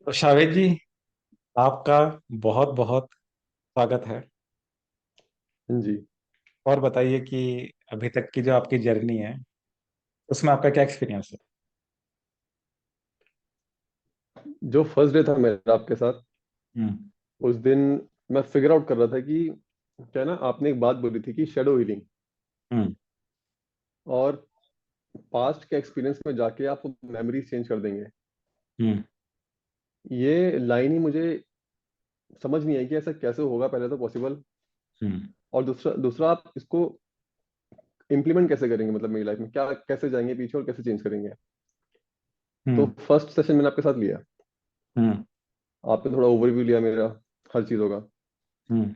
तो शावेद जी, आपका बहुत बहुत स्वागत है। जी। और बताइए कि अभी तक की जो आपकी जर्नी है उसमें आपका क्या एक्सपीरियंस है। जो फर्स्ट डे था मेरा आपके साथ, हम्म। उस दिन मैं फिगर आउट कर रहा था कि क्या है ना, आपने एक बात बोली थी कि शेडो हीलिंग हम्म। और पास्ट के एक्सपीरियंस में जाके आप मेमोरी चेंज कर देंगे। हम्म। ये लाइन ही मुझे समझ नहीं आई कि ऐसा कैसे होगा, पहले तो पॉसिबल। हम्म। और दूसरा दूसरा आप इसको इम्प्लीमेंट कैसे करेंगे, मतलब मेरी लाइफ में क्या कैसे जाएंगे पीछे और कैसे चेंज करेंगे। तो हम्म। फर्स्ट सेशन मैंने आपके साथ लिया, हम्म। आपने थोड़ा ओवरव्यू लिया मेरा हर चीज़ों का। हम्म।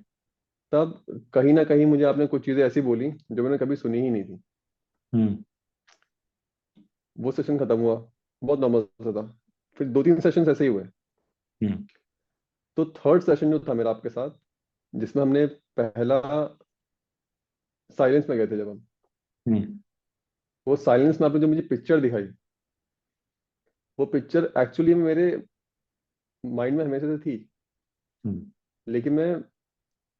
तब कहीं ना कहीं मुझे आपने कुछ चीज़ें ऐसी बोली जो मैंने कभी सुनी ही नहीं थी। हम्म। वो सेशन खत्म हुआ, बहुत नॉर्मल सा था। फिर दो तीन सेशन ऐसे ही हुए। हम्म। तो थर्ड सेशन जो था मेरा आपके साथ, जिसमें हमने पहला साइलेंस में गए थे जब हम, हम्म। वो साइलेंस में आपने जो मुझे पिक्चर दिखाई, वो पिक्चर एक्चुअली मेरे माइंड में हमेशा से थी, हम्म। लेकिन मैं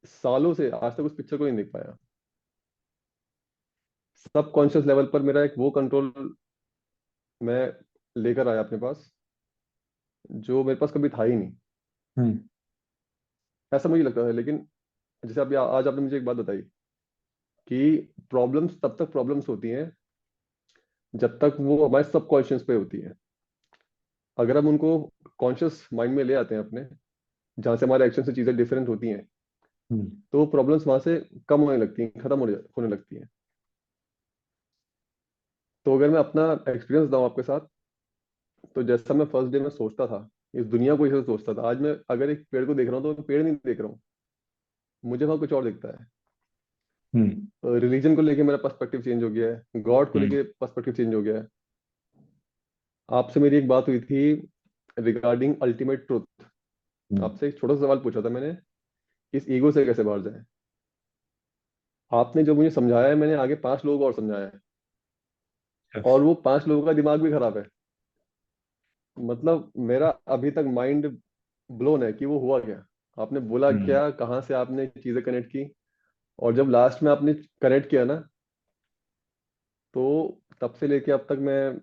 सालों से आज तक उस पिक्चर को नहीं देख पाया। सब कॉन्शियस लेवल पर मेरा एक वो कंट्रोल मैं लेकर आया अपने पास, जो मेरे पास कभी था ही नहीं। हम्म। ऐसा मुझे लगता है। लेकिन जैसे अभी आज आपने मुझे एक बात बताई कि प्रॉब्लम्स तब तक प्रॉब्लम्स होती हैं जब तक वो हमारे सब कॉन्शियस पे होती है। अगर हम उनको कॉन्शियस माइंड में ले आते हैं अपने, जहाँ से हमारे एक्शन से चीजें डिफरेंट होती हैं, हम्म। तो प्रॉब्लम्स वहां से कम होने लगती हैं, खत्म होने लगती हैं। तो अगर मैं अपना एक्सपीरियंस बताऊं आपके साथ, तो जैसा मैं फर्स्ट डे में सोचता था, इस दुनिया को ऐसे सोचता था, आज मैं अगर एक पेड़ को देख रहा हूँ तो मैं पेड़ नहीं देख रहा हूँ, मुझे वहां कुछ और दिखता है। हम्म। रिलीजन को लेके मेरा पर्सपेक्टिव चेंज हो गया है, गॉड को हम्म। लेके पर्सपेक्टिव चेंज हो गया है। आपसे मेरी एक बात हुई थी रिगार्डिंग अल्टीमेट ट्रुथ। हम्म। आपसे एक छोटा सा सवाल पूछा था मैंने, इस ईगो से कैसे बाहर जाए। आपने जो मुझे समझाया है, मैंने आगे 5 लोगों को और समझाया है, और वो 5 लोगों का दिमाग भी खराब है। मतलब मेरा अभी तक माइंड ब्लोन है कि वो हुआ क्या, आपने बोला हम्म। क्या, कहाँ से आपने चीजें कनेक्ट की। और जब लास्ट में आपने कनेक्ट किया ना, तो तब से लेके अब तक मैं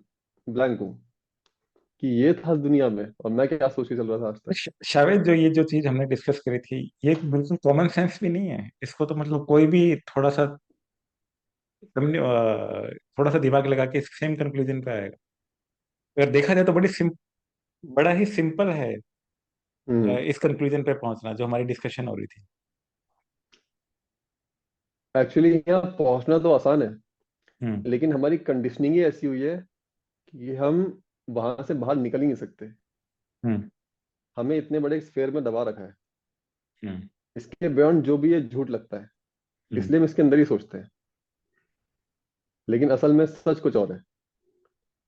ब्लैंक हूँ कि ये था दुनिया में और मैं क्या सोच के चल रहा था आज तक। शायद जो ये जो चीज हमने डिस्कस करी थी, ये बिल्कुल कॉमन सेंस भी नहीं है। इसको तो मतलब कोई भी थोड़ा सा थोड़ा सा दिमाग लगा के सेम कंक्लूजन पे आएगा। अगर देखा जाए तो बड़ा ही सिंपल है हम्म। इस कंक्लूजन पे पहुंचना जो हमारी डिस्कशन हो रही थी। एक्चुअली यहाँ पहुंचना तो आसान है, हम्म। लेकिन हमारी कंडीशनिंग ही ऐसी हुई है कि हम वहां से बाहर निकल ही नहीं सकते। हम्म। हमें इतने बड़े स्फेयर में दबा रखा है, हम्म। इसके बियॉन्ड जो भी है झूठ लगता है, हम्म। इसलिए हम इसके अंदर ही सोचते हैं। लेकिन असल में सच कुछ और है।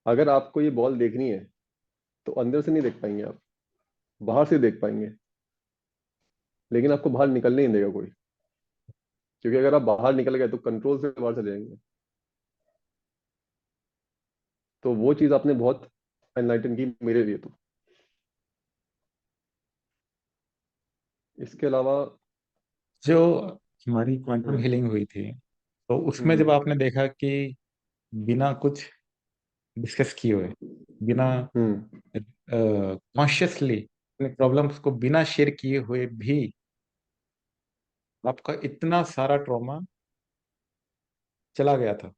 अगर आपको ये बॉल देखनी है, तो अंदर से नहीं देख पाएंगे आप, बाहर से देख पाएंगे। लेकिन आपको बाहर निकलने नहीं देगा कोई, क्योंकि अगर आप बाहर निकल गए तो कंट्रोल से बाहर चले जाएंगे। तो वो चीज आपने बहुत एनलाइटन की मेरे लिए तो। इसके अलावा जो हमारी क्वांटम हम्म। कॉन्शियसली हुई थी, तो उसमें जब हम्म। आपने देखा कि बिना कुछ डिस्कस किए हुए, बिना हम्म। कॉन्शियसली अपने प्रॉब्लम्स को बिना शेयर किए हुए भी आपका इतना सारा ट्रॉमा चला गया था,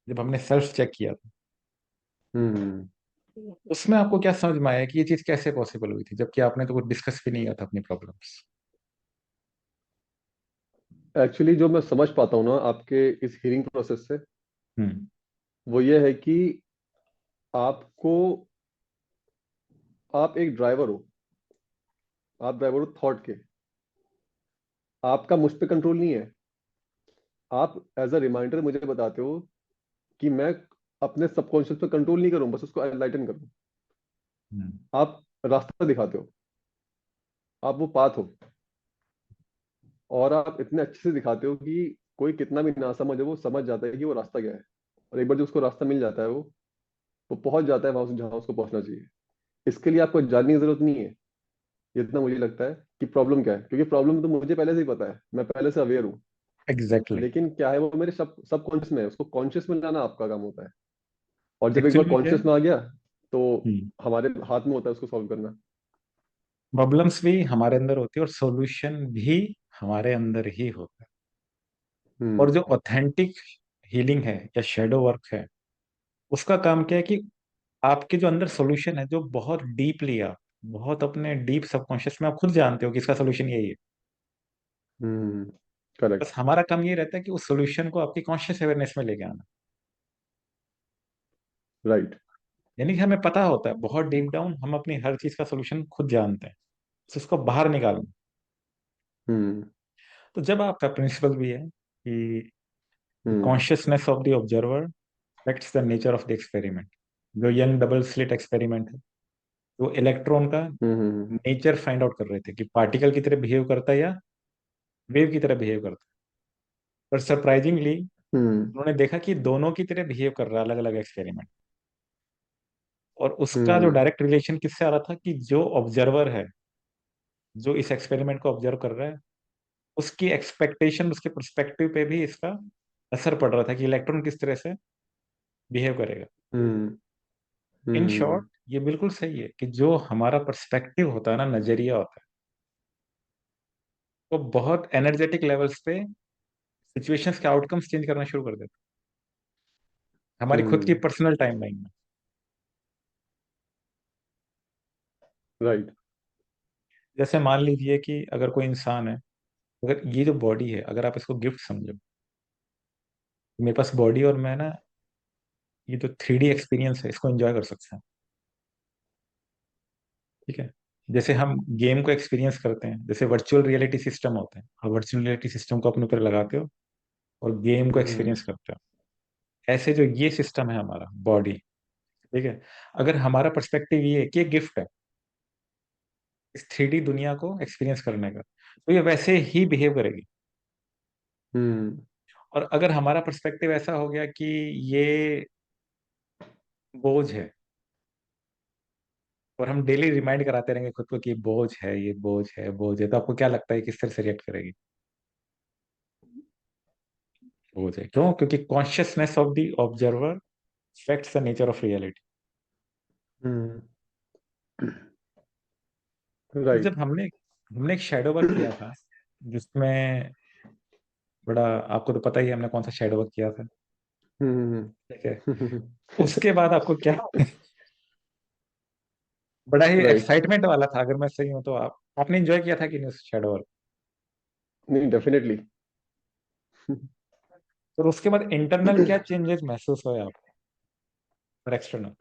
जब हमने सेल्फ चेक किया था, हम्म। उसमें आपको क्या समझ में आया कि ये चीज कैसे पॉसिबल हुई थी जबकि आपने तो कुछ डिस्कस भी नहीं किया था अपनी प्रॉब्लम्स। एक्चुअली जो मैं समझ पाता हूँ ना आपके इस हीलिंग प्रोसेस से, हम्म। वो ये है कि आपको, आप एक ड्राइवर हो, आप ड्राइवर हो थॉट के। आपका मुझ पे कंट्रोल नहीं है। आप एज अ रिमाइंडर मुझे बताते हो कि मैं अपने सबकॉन्शियस पे कंट्रोल नहीं करूं, बस उसको एनलाइटन करूं। हम्म। आप रास्ता दिखाते हो, आप वो पाथ हो। और आप इतने अच्छे से दिखाते हो कि कोई कितना भी ना समझे, वो समझ जाता है कि वो रास्ता क्या है। और एक बार जो उसको रास्ता मिल जाता है, वो पहुंच जाता है वहां जहां उसको पहुंचना चाहिए। इसके लिए आपको जानने की जरूरत नहीं है। ये इतना मुझे लगता है कि प्रॉब्लम क्या है, क्योंकि प्रॉब्लम तो मुझे पहले से ही पता है, मैं पहले से अवेयर हूँ। एग्जैक्टली। लेकिन क्या है, वो मेरे सब सबकॉन्शियस में है, उसको कॉन्शियस में लाना आपका काम होता है। और जब एक बार एक्चुअली में क्या है, कॉन्शियस में आ गया तो हमारे हाथ में होता है उसको सॉल्व करना। प्रॉब्लम्स भी हमारे अंदर होती है और सॉल्यूशन भी हमारे अंदर ही होता है। और हम्म। जो ऑथेंटिक हीलिंग है या शेडो वर्क है, उसका काम क्या है कि आपके जो अंदर सॉल्यूशन है, जो बहुत डीपली आप बहुत अपने डीप सबकॉन्शियस में आप खुद जानते हो कि इसका सॉल्यूशन यही है। हम्म। बस करेक्ट। हमारा काम ये रहता है कि उस सॉल्यूशन को आपकी कॉन्शियस अवेयरनेस में लेके आना। राइट। यानी कि हमें पता होता है बहुत डीप डाउन, हम अपनी हर चीज का सॉल्यूशन खुद जानते हैं, तो उसको बाहर निकालना। हम्म। तो जब आपका प्रिंसिपल भी है कि hmm. Consciousness of the observer affects the nature of the experiment, जो यंग डबल स्लिट एक्सपेरिमेंट है, वो इलेक्ट्रॉन का हम्म। नेचर फाइंड आउट कर रहे थे कि पार्टिकल की तरह बिहेव करता है या वेव की तरह बिहेव करता है। पर सरप्राइजिंगली हम्म। उन्होंने देखा कि दोनों की तरह बिहेव कर रहा है अलग अलग एक्सपेरिमेंट। और उसका जो हम्म। डायरेक्ट रिलेशन किससे आ रहा था कि जो ऑब्जर्वर है, जो इस एक्सपेरिमेंट को ऑब्जर्व कर रहा है, उसकी एक्सपेक्टेशन, उसके पर्सपेक्टिव पे भी इसका असर पड़ रहा था कि इलेक्ट्रॉन किस तरह से बिहेव करेगा। हम्म। इन हम्म। शॉर्ट ये बिल्कुल सही है कि जो हमारा पर्सपेक्टिव होता है ना, नजरिया होता है, वो बहुत एनर्जेटिक लेवल्स पे सिचुएशंस के आउटकम्स चेंज करना शुरू कर देता है हमारी खुद की हम्म। पर्सनल टाइमलाइन में। राइट। जैसे मान लीजिए कि अगर कोई इंसान है, अगर ये जो बॉडी है, अगर आप इसको गिफ्ट समझो, मेरे पास बॉडी और मैं ना, ये जो 3D एक्सपीरियंस है इसको एंजॉय कर सकते हैं। ठीक है। जैसे हम गेम को एक्सपीरियंस करते हैं, जैसे वर्चुअल रियलिटी सिस्टम होते हैं, और वर्चुअल रियलिटी सिस्टम को अपने ऊपर लगाते हो और गेम को हम्म। एक्सपीरियंस करते हो, ऐसे जो ये सिस्टम है हमारा बॉडी, ठीक है, अगर हमारा पर्सपेक्टिव ये है कि ये गिफ्ट है इस 3D दुनिया को एक्सपीरियंस करने का, तो ये वैसे ही बिहेव करेगी। हम्म। और अगर हमारा पर्सपेक्टिव ऐसा हो गया कि ये बोझ है, और हम डेली रिमाइंड कराते रहेंगे खुद को कि बोझ है, ये बोझ है, बोझ है, तो आपको क्या लगता है किस तरह से रिएक्ट करेगी? बोझ है। क्यों? क्योंकि consciousness of the observer affects the nature of reality. Hmm. तो राइट। जब हमने हमने एक शैडो वर्क किया था, जिसमें बड़ा, आपको तो पता ही है हमने कौन सा शैडो वर्क किया था। हम्म। ठीक है। उसके बाद आपको क्या बड़ा ही राइट। एक्साइटमेंट वाला था, अगर मैं सही हूं तो आपने एंजॉय किया था कि नहीं उस शैडो वर्क? नहीं, डेफिनेटली। तो उसके बाद इंटरनल क्या चेंजेस महसूस हुए आपको और एक्सटर्नल?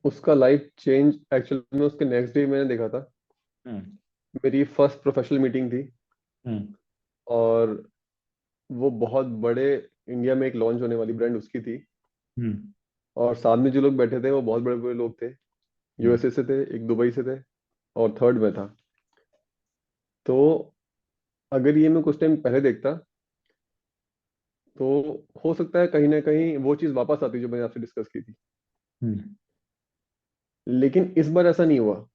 उसका लाइफ चेंज एक्चुअल में उसके नेक्स्ट डे मैंने देखा था। हम्म। मेरी फर्स्ट प्रोफेशनल मीटिंग थी। हम्म। और वो बहुत बड़े, इंडिया में एक लॉन्च होने वाली ब्रांड उसकी थी। हम्म। और सामने जो लोग बैठे थे वो बहुत बड़े बड़े लोग थे। हम्म। यूएसए से थे, एक दुबई से थे, और थर्ड में था। तो अगर ये मैं कुछ टाइम पहले देखता तो हो सकता है कहीं ना कहीं वो चीज़ वापस आती जो मैंने आपसे डिस्कस की थी। हम्म। लेकिन इस बार ऐसा नहीं हुआ।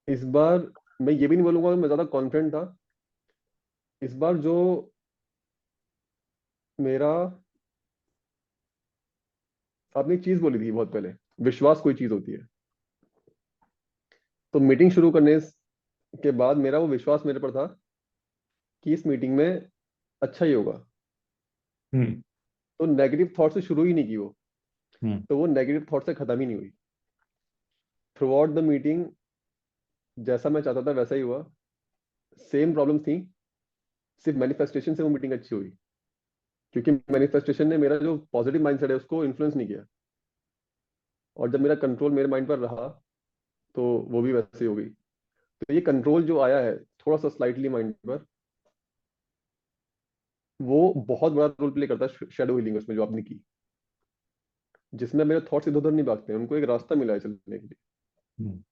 इस बार मैं ये भी नहीं बोलूंगा कि मैं ज़्यादा कॉन्फिडेंट था। इस बार जो मेरा, आपने एक चीज़ बोली थी बहुत पहले, विश्वास कोई चीज़ होती है। तो मीटिंग शुरू करने के बाद मेरा वो विश्वास मेरे पर था कि इस मीटिंग में अच्छा ही होगा। हम्म। तो नेगेटिव थॉट से शुरू ही नहीं की वो। हम्म। तो वो नेगेटिव थॉट से खत्म ही नहीं हुई। थ्रू आउट द मीटिंग जैसा मैं चाहता था वैसा ही हुआ। सेम प्रॉब्लम थी, सिर्फ मैनिफेस्टेशन से वो मीटिंग अच्छी हुई। क्योंकि मैनिफेस्टेशन ने मेरा जो पॉजिटिव माइंडसेट है उसको इन्फ्लुएंस नहीं किया। और जब मेरा कंट्रोल मेरे माइंड पर रहा तो वो भी वैसे ही हो गई। तो ये कंट्रोल जो आया है थोड़ा सा स्लाइटली माइंड पर, वो बहुत बड़ा रोल प्ले करता है शेडो हीलिंग उसमें जो आपने की, जिसमें मेरे थॉट्स इधर उधर नहीं भागते हैं, उनको एक रास्ता मिला है चलने के लिए। हम्म।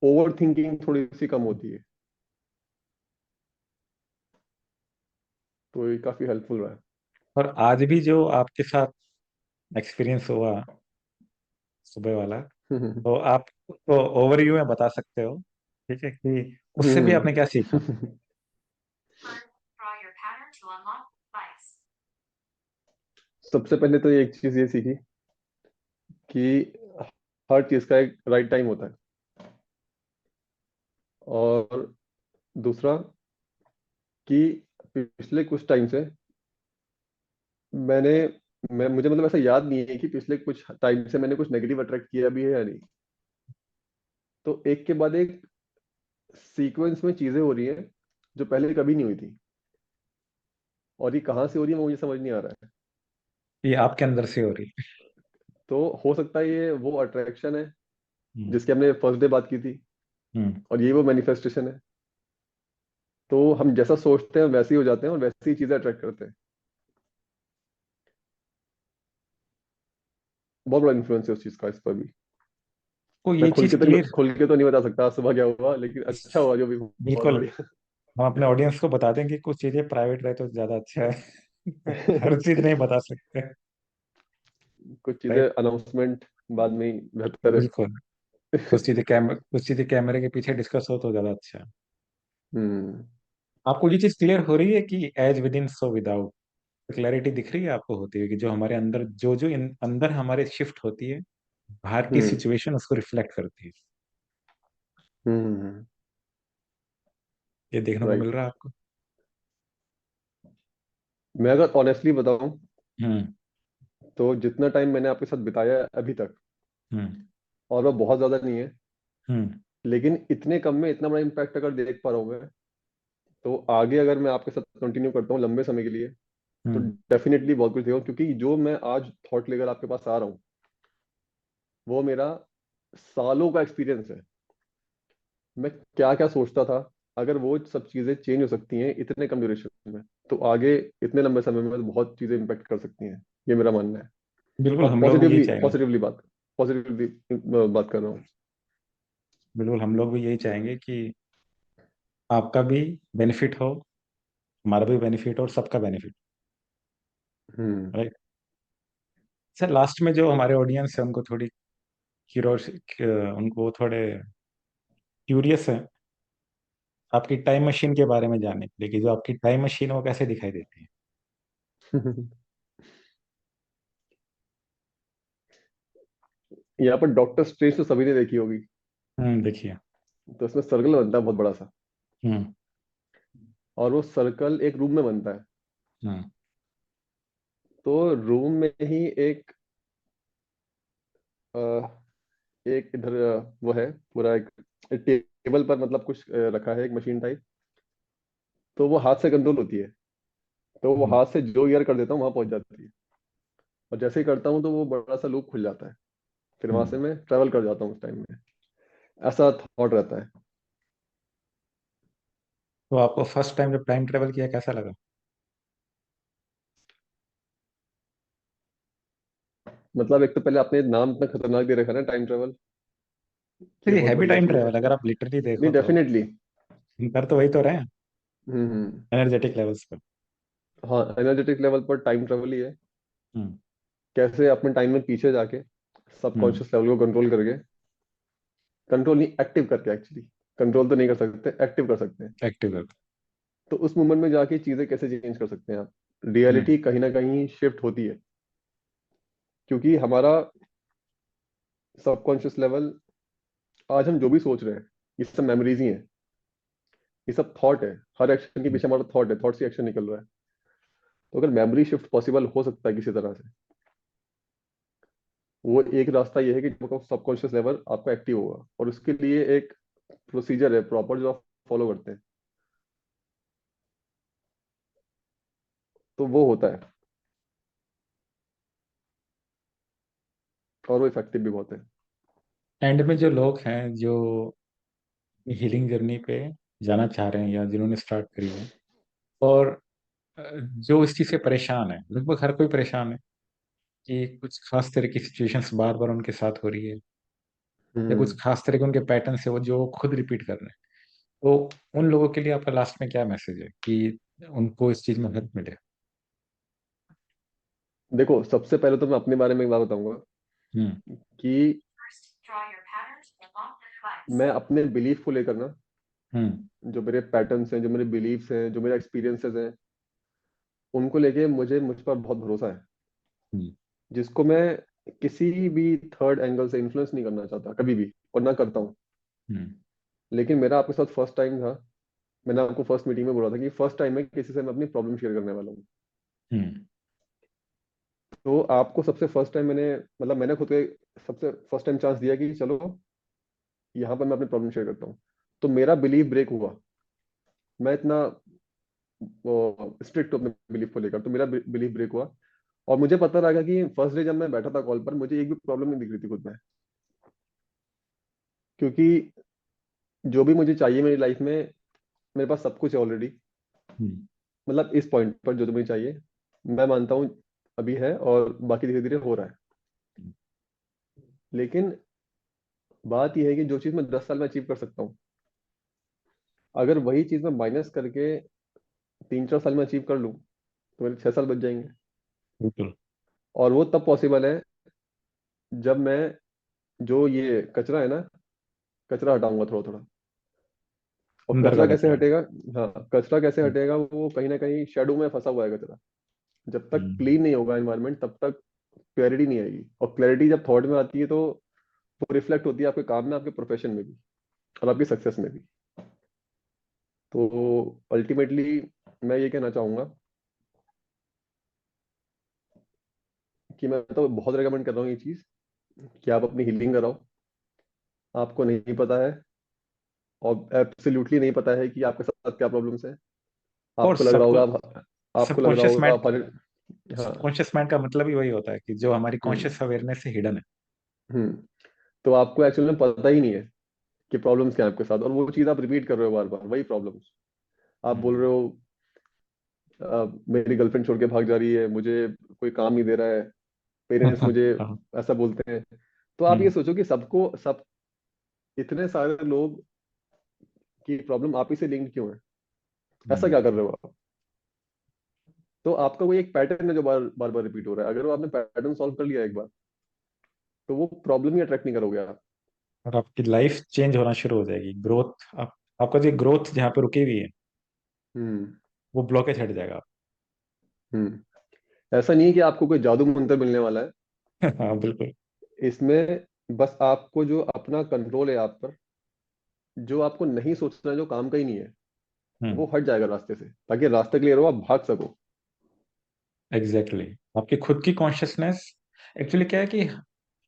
ओवर थिंकिंग थोड़ी सी कम होती है। तो ये काफी हेल्पफुल रहा है। और आज भी जो आपके साथ एक्सपीरियंस हुआ सुबह वाला, तो आप तो ओवरव्यू में बता सकते हो, ठीक है, कि उससे भी आपने क्या सीखा? सबसे पहले तो एक चीज ये सीखी कि हर चीज का एक राइट टाइम होता है। और दूसरा कि पिछले कुछ टाइम से मैंने मैं मुझे मतलब ऐसा याद नहीं है कि पिछले कुछ टाइम से मैंने कुछ नेगेटिव अट्रैक्ट किया भी है या नहीं। तो एक के बाद एक सीक्वेंस में चीजें हो रही हैं जो पहले कभी नहीं हुई थी। और ये कहाँ से हो रही है वो मुझे समझ नहीं आ रहा है। ये आपके अंदर से हो रही तो हो सकता है ये वो अट्रैक्शन है है। जिसकी हमने फर्स्ट डे बात की थी। हम्म। और ये वो मैनिफेस्टेशन है। तो हम जैसा सोचते हैं वैसे ही हो जाते हैं और वैसी ही चीजें अट्रैक्ट करते हैं। बहुत बड़ा इन्फ्लुएंस है उस चीज का इस पर भी। को मैं ये चीज क्लियर, खुल के तो नहीं बता सकता सुबह क्या हुआ, लेकिन अच्छा हुआ जो भी, बहुत बिल्कुल, बढ़िया। हम अपने ऑडियंस को बता दें कि कुछ चीजें प्राइवेट रहे तो ज्यादा अच्छा है। हर चीज नहीं बता सकते। कुछ चीजें राइट। अनाउंसमेंट बाद में ही बेहतर बिल्कुल। है। कुछ चीजें कैमरे के पीछे डिस्कस हो तो ज्यादा अच्छा है। हम्म। आपको ये चीज क्लियर हो रही है कि as within so without, clarity दिख रही है आपको होती है कि जो हमारे अंदर जो जो अंदर हमारे शिफ्ट होती है, बाहर की हम्म। सिचुएशन उसको रिफ्लेक्ट करती है। हम्म। ये देखने को मिल राइट। रहा है आपको? मैं अगर ऑनेस्टली बताऊं हम्म। तो जितना टाइम मैंने आपके साथ बिताया है अभी तक, हम्म। और वो बहुत ज्यादा नहीं है, हम्म। लेकिन इतने कम में इतना बड़ा इम्पैक्ट अगर देख पा रहा हूं मैं, तो आगे अगर मैं आपके साथ कंटिन्यू करता हूँ लंबे समय के लिए, तो हम्म। डेफिनेटली बहुत कुछ देखा, क्योंकि जो मैं आज थॉट लेकर आपके पास आ रहा हूँ वो मेरा सालों का एक्सपीरियंस है। मैं क्या क्या सोचता था, अगर वो सब चीजें चेंज हो सकती हैं इतने कम ड्यूरेशन में, तो आगे इतने लंबे समय में तो बहुत चीजें इम्पेक्ट कर सकती हैं। ये मेरा मानना है। बिल्कुल और हम लोग भी यही चाहेंगे। पॉजिटिवली बात कर रहा हूँ। बिल्कुल हम लोग भी यही चाहेंगे कि आपका भी बेनिफिट हो, हमारा भी बेनिफिट हो और सबका बेनिफिट। हम्म। राइट। सर लास्ट में जो हमारे ऑडियंस है उनको थोड़ी क्यूरोस उनको थोड़े क्यूरियस है आपकी टाइम मशीन के बारे में जानने के लिए, कि जो आपकी टाइम मशीन है वो कैसे दिखाई देती है। यहाँ पर डॉक्टर स्ट्रेंज तो सभी ने देखी होगी। देखिए। तो इसमें सर्कल बनता है बहुत बड़ा सा। हम्म। और वो सर्कल एक रूम में बनता है। हम्म। तो रूम में ही अ, एक इधर वो है पूरा एक टेबल पर, मतलब कुछ रखा है एक मशीन टाइप। तो वो हाथ से कंट्रोल होती है। तो वो हम्म। हाथ से जो ईयर कर देता हूँ वहां पहुंच जाती है। और जैसे ही करता हूँ तो वो बड़ा सा लूप खुल जाता है। फिर वहां से हम्म। मैं ट्रैवल कर जाता हूँ उस टाइम में। ऐसा थॉट रहता है। तो आपको फर्स्ट टाइम जब टाइम ट्रेवल किया कैसा लगा? मतलब एक तो पहले आपने नाम इतना खतरनाक दे रखा है ना, टाइम ट्रेवल, कि फिर ये ये बहुत हैवी बढ़िया टाइम चीज है। ट्रेवल अगर आप लिटरली नहीं, देखो तो डेफिनेटली। हम कर तो वही तो रहे हैं, हम्म। एनर्जेटिक लेवल्स पर। हाँ, एनर्जेटिक लेवल पर टाइम ट्रेवल ही है। हम्म। कैसे अपने टाइम में पीछे जाके हम्म। सबकॉन्शियस लेवल को कंट्रोल करके, कंट्रोल नहीं एक्टिव करके, एक्चुअली कंट्रोल तो नहीं कर सकते, एक्टिव कर सकते हैं। एक्टिव। तो उस मोमेंट में जाके चीजें कैसे चेंज कर सकते हैं आप। हम्म। रियलिटी कहीं ना कहीं शिफ्ट होती है, क्योंकि हमारा सबकॉन्शियस लेवल, आज हम जो भी सोच रहे हैं ये सब मेमोरीज ही हैं। ये सब थॉट है। हर एक्शन के पीछे हमारा थॉट है, थॉट से एक्शन निकल रहा है। तो अगर मेमोरी शिफ्ट पॉसिबल हो सकता है किसी तरह से, वो एक रास्ता ये है कि सबकॉन्शियस लेवल आपका एक्टिव होगा, और उसके लिए एक प्रोसीजर है प्रॉपर जो आप फॉलो करते हैं। तो वो होता है, और वो इफेक्टिव भी बहुत है। एंड में जो लोग हैं जो हीलिंग जर्नी पे जाना चाह रहे हैं या जिन्होंने स्टार्ट करी है, और जो इस चीज़ से परेशान है, लगभग हर कोई परेशान है कि कुछ खास तरह की सिचुएशंस बार बार उनके साथ हो रही है, या कुछ हम्म। खास तरह के उनके पैटर्न है वो जो खुद रिपीट कर रहे हैं। तो उन लोगों के लिए आपका लास्ट में क्या मैसेज है कि उनको इस चीज़ में हेल्प मिले? देखो, सबसे पहले तो मैं अपने बारे में एक बात बताऊंगा हम्म। कि मैं अपने बिलीफ को लेकर ना, हम्म। जो मेरे पैटर्न्स हैं, जो मेरे बिलीफ्स हैं, जो मेरे एक्सपीरियंसेस हैं, उनको लेके मुझ पर बहुत भरोसा है, हम्म। जिसको मैं किसी भी थर्ड एंगल से इन्फ्लुएंस नहीं करना चाहता कभी भी, और ना करता हूँ। हम्म। लेकिन मेरा आपके साथ फर्स्ट टाइम था। मैंने आपको फर्स्ट मीटिंग में बोला था कि फर्स्ट टाइम मैं किसी से मैं अपनी प्रॉब्लम शेयर करने वाला हूँ। हम्म। तो आपको सबसे फर्स्ट टाइम मैंने, मतलब मैंने खुद को सबसे फर्स्ट टाइम चांस दिया कि चलो यहाँ पर मैं अपनी प्रॉब्लम शेयर करता हूँ। तो मेरा बिलीव ब्रेक हुआ। मैं इतना स्ट्रिक्ट अपने बिलीफ को लेकर, तो मेरा बिलीफ ब्रेक हुआ। और मुझे पता लगा कि फर्स्ट डे जब मैं बैठा था कॉल पर, मुझे एक भी प्रॉब्लम नहीं दिख रही थी खुद में। क्योंकि जो भी मुझे चाहिए मेरी लाइफ में, मेरे पास सब कुछ है ऑलरेडी। हम्म। मतलब इस पॉइंट पर जो मुझे चाहिए, मैं मानता हूँ अभी है, और बाकी धीरे धीरे हो रहा है। लेकिन बात यह है कि जो चीज़ मैं 10 साल में अचीव कर सकता हूँ, अगर वही चीज़ मैं माइनस करके 3-4 साल में अचीव कर लूँ, तो मेरे 6 साल बच जाएंगे। बिल्कुल। और वो तब पॉसिबल है जब मैं, जो ये कचरा है ना, कचरा हटाऊंगा थोड़ा थोड़ा। और अंदर कचरा का कैसे कचरा। हटेगा? हाँ, कचरा कैसे हम्म। हटेगा? वो कहीं ना कहीं शेडो में फंसा हुआ है कचरा। जब तक हम्म। क्लीन नहीं होगा एनवायरनमेंट, तब तक क्लैरिटी नहीं आएगी। और क्लैरिटी जब थॉट में आती है, तो वो रिफ्लेक्ट होती है आपके काम में, आपके प्रोफेशन में भी, और आपकी सक्सेस में भी। तो अल्टीमेटली मैं ये कहना चाहूंगा कि मैं तो बहुत रेकमेंड कर रहा हूँ ये चीज़, कि आप अपनी हीलिंग कराओ। आपको नहीं पता है, और एब्सोल्युटली नहीं पता है कि आपके साथ क्या प्रॉब्लम्स है। और आपको लग रहा होगा आपको लग रहा सबकॉन्शियस होगा माइंड, आप हाँ। सबकॉन्शियस माइंड का मतलब ही वही होता है कि जो हमारी हम्म। कॉन्शियस अवेयरनेस से हिडन है। हम्म। तो आपको एक्चुअली में पता ही नहीं है कि प्रॉब्लम्स क्या है आपके साथ, और वो चीज़ आप रिपीट कर रहे हो बार बार, वही प्रॉब्लम्स। आप बोल हम्म। रहे हो मेरी गर्लफ्रेंड छोड़ के भाग जा रही है, मुझे कोई काम नहीं दे रहा है, पेरेंट्स मुझे हाँ। ऐसा बोलते हैं। तो आप ये हम्म। सोचो कि सबको सब, इतने सारे लोग की प्रॉब्लम आप ही से लिंक्ड क्यों है? ऐसा हम्म। क्या कर रहे हो आप? तो आपका कोई एक पैटर्न है जो बार बार बार रिपीट हो रहा है। अगर वो आपने पैटर्न सॉल्व कर लिया एक बार, तो वो प्रॉब्लम ही अट्रैक्ट नहीं करोगे आप। और आपकी लाइफ चेंज होना शुरू हो जाएगी, ग्रोथ आपका जो ग्रोथ जहाँ पे रुकी हुई है हम्म। वो ब्लॉकेज हट जाएगा। ऐसा नहीं है कि आपको कोई जादू मंत्र मिलने वाला है हाँ बिल्कुल। इसमें। बस आपको जो अपना कंट्रोल है आप पर, जो आपको नहीं सोचना, जो काम का ही नहीं है, हम्म। वो हट जाएगा रास्ते से, ताकि रास्ता क्लियर हो, आप भाग सको। एग्जैक्टली आपकी खुद की कॉन्शियसनेस, एक्चुअली क्या है कि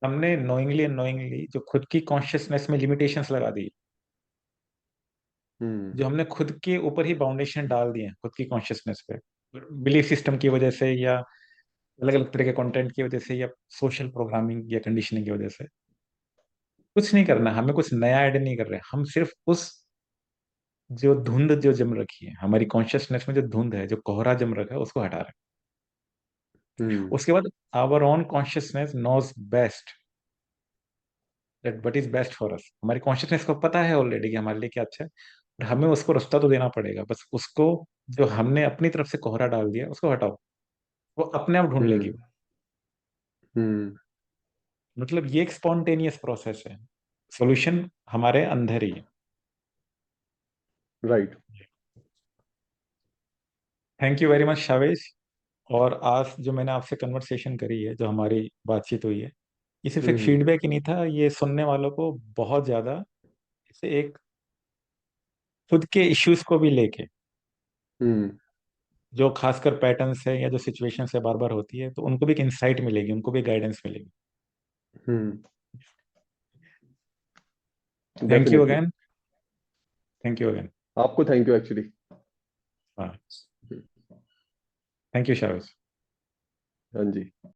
हमने नोइंगली एंड नोइंगली जो खुद की कॉन्शियसनेस में लिमिटेशंस लगा दी, हम्म। जो हमने खुद के ऊपर ही बाउंडेशन डाल दिए हैं खुद की कॉन्शियसनेस पे, बिलीफ सिस्टम की वजह से या अलग अलग तरह के कंटेंट की वजह से या सोशल प्रोग्रामिंग या कंडीशनिंग की वजह से। कुछ नहीं करना, हमें कुछ नया ऐड नहीं कर रहे, हम सिर्फ उस जो धुंध जो जम रखी है हमारी कॉन्शियसनेस में, जो धुंध है, जो कोहरा जम रखा है, उसको हटा रहे हैं। हम्म। उसके बाद our own consciousness knows best that what is best for us. हमारी कॉन्शियसनेस को पता है ऑलरेडी कि हमारे लिए क्या अच्छा है, और हमें उसको रास्ता तो देना पड़ेगा। बस उसको, जो हमने अपनी तरफ से कोहरा डाल दिया उसको हटाओ, वो अपने आप ढूंढ लेगी। हम्म। हम्म। मतलब ये एक स्पॉन्टेनियस प्रोसेस है, सॉल्यूशन हमारे अंदर ही है। Right. Thank you very much Shavesh. और आज जो मैंने आपसे कन्वर्सेशन करी है, जो हमारी बातचीत हुई है, ये सिर्फ एक हम्म। फीडबैक ही नहीं था, ये सुनने वालों को बहुत ज्यादा, इसे एक खुद के इश्यूज को भी लेके, हम्म। जो खासकर पैटर्न्स है या जो सिचुएशंस है बार बार होती है, तो उनको भी एक इंसाइट मिलेगी, उनको भी गाइडेंस मिलेगी। Hmm. Thank you definitely. Again. Thank you again. आपको थैंक यू एक्चुअली। हाँ। Thank you Shavesh. हाँ जी।